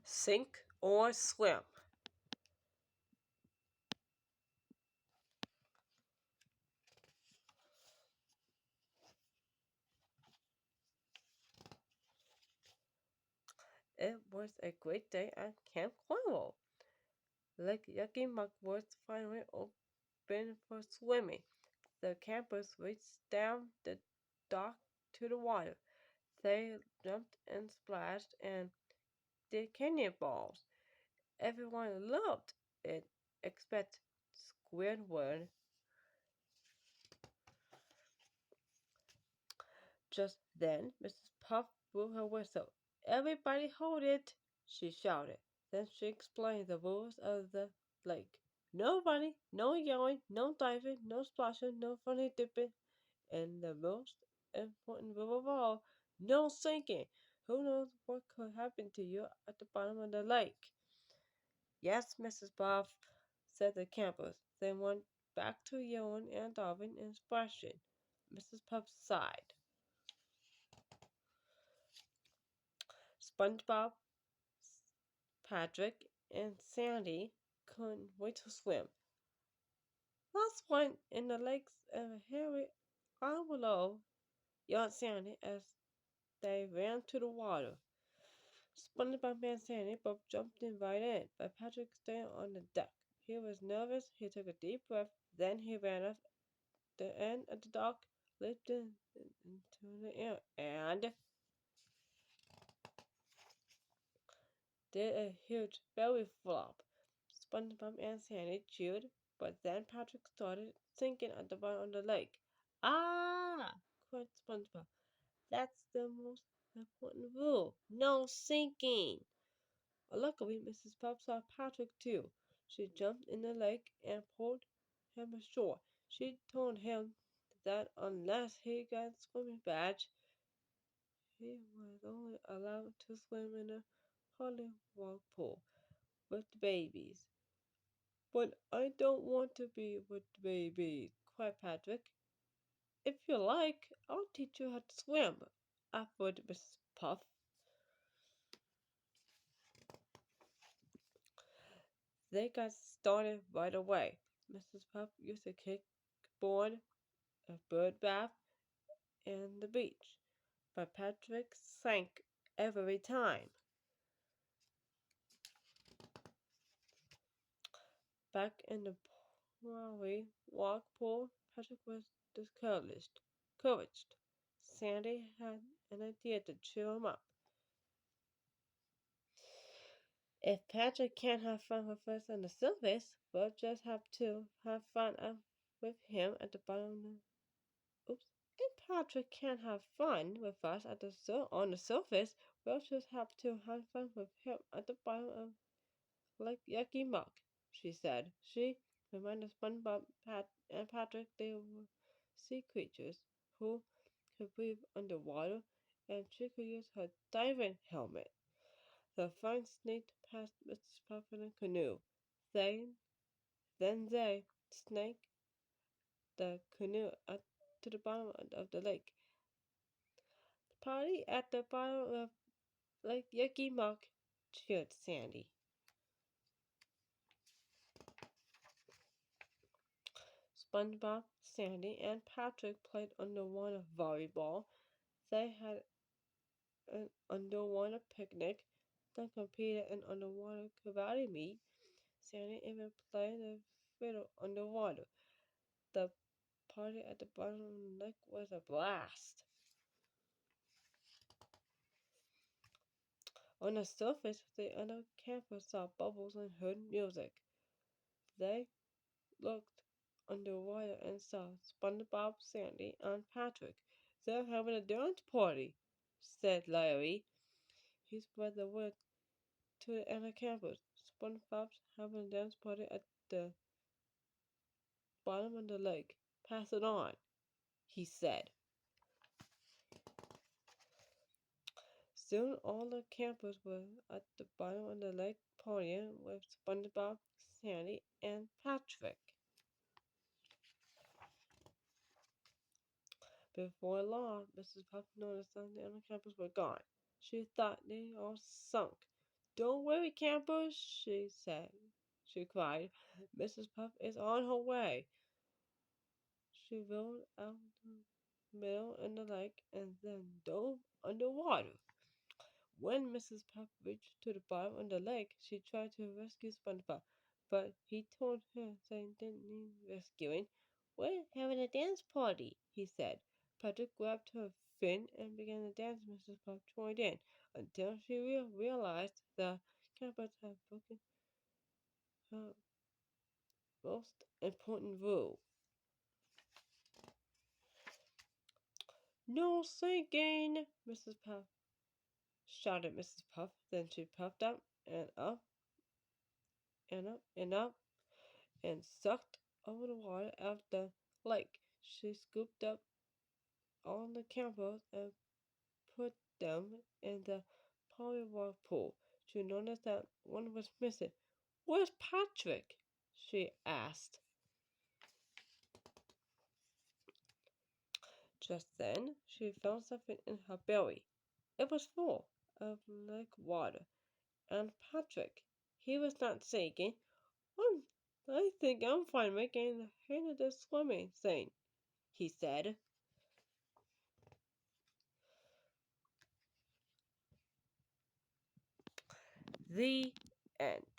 Sink or swim. It was a great day at Camp Cornwall. Lake Yucky Muck was finally open for swimming. The campers reached down the dock to the water. They jumped and splashed and did cannonballs. Everyone loved it except Squidward. Just then Mrs. Puff blew her whistle. "Everybody hold it!" she shouted. Then she explained the rules of the lake. Nobody, no yelling, no diving, no splashing, no funny dipping, and the most important rule of all, no sinking. Who knows what could happen to you at the bottom of the lake? "Yes, Mrs. Puff," said the campers. They went back to yelling and diving and splashing. Mrs. Puff sighed. SpongeBob, Patrick, and Sandy couldn't wait to swim. "Let's swim in the lakes and hurry on below," yelled Sandy as they ran to the water. SpongeBob and Sandy both jumped in right in, but Patrick stayed on the deck. He was nervous. He took a deep breath. Then he ran up the end of the dock, lifted into the air, and did a huge belly flop. SpongeBob and Sandy cheered, but then Patrick started sinking at the bottom of the lake. "Ah!" cried SpongeBob. "That's the most important rule. No sinking!" Luckily, Mrs. Puff saw Patrick too. She jumped in the lake and pulled him ashore. She told him that unless he got a swimming badge, he was only allowed to swim in a Hollywood pool with the babies. "But I don't want to be with the babies," cried Patrick. "If you like, I'll teach you how to swim," offered Mrs. Puff. They got started right away. Mrs. Puff used a kickboard, a bird bath, and the beach, but Patrick sank every time. Back in the Polly Walk pool, Patrick was discouraged. Sandy had an idea to cheer him up. "If Patrick can't have fun with us on the surface, we'll just have to have fun with him at the bottom. Oops. If Patrick can't have fun with us on the surface, we'll just have to have fun with him at the bottom of Lake Yucky Muck," she said. She reminded SpongeBob and Patrick they were sea creatures who could breathe underwater, and she could use her diving helmet. The fun sneaked past Mrs. Puff in a canoe. Then they snaked the canoe up to the bottom of the lake. "The party at the bottom of Lake Yucky Muck," cheered Sandy. SpongeBob, Sandy, and Patrick played underwater volleyball. They had an underwater picnic, then competed in underwater karate meet. Sandy even played the fiddle underwater. The party at the bottom of the lake was a blast. On the surface, the other campers saw bubbles and heard music. They looked underwater and saw SpongeBob, Sandy, and Patrick. "They're having a dance party," said Larry. He spread the word to the other campers. "SpongeBob's having a dance party at the bottom of the lake. Pass it on," he said. Soon all the campers were at the bottom of the lake partying with SpongeBob, Sandy, and Patrick. Before long, Mrs. Puff noticed that the other campers were gone. She thought they all sunk. Don't worry, Camper, she said. She cried. Mrs. Puff is on her way. She rolled out the mill in the lake and then dove underwater. When Mrs. Puff reached to the bottom of the lake, she tried to rescue SpongeBob, but he told her that he didn't need rescuing. We're having a dance party, he said. Patrick grabbed her fin and began to dance. Mrs. Puff joined in until she realized the campers had broken her most important rule. No sinking, Mrs. Puff shouted Mrs. Puff. Then she puffed up and up and up and up and sucked all the water out of the lake. She scooped up all the campers and put them in the polywog pool. She noticed that one was missing. Where's Patrick? She asked. Just then, she found something in her belly. It was full of lake water, and Patrick, he was not sinking. I think I'm finally getting the hang of this swimming thing, he said. The end.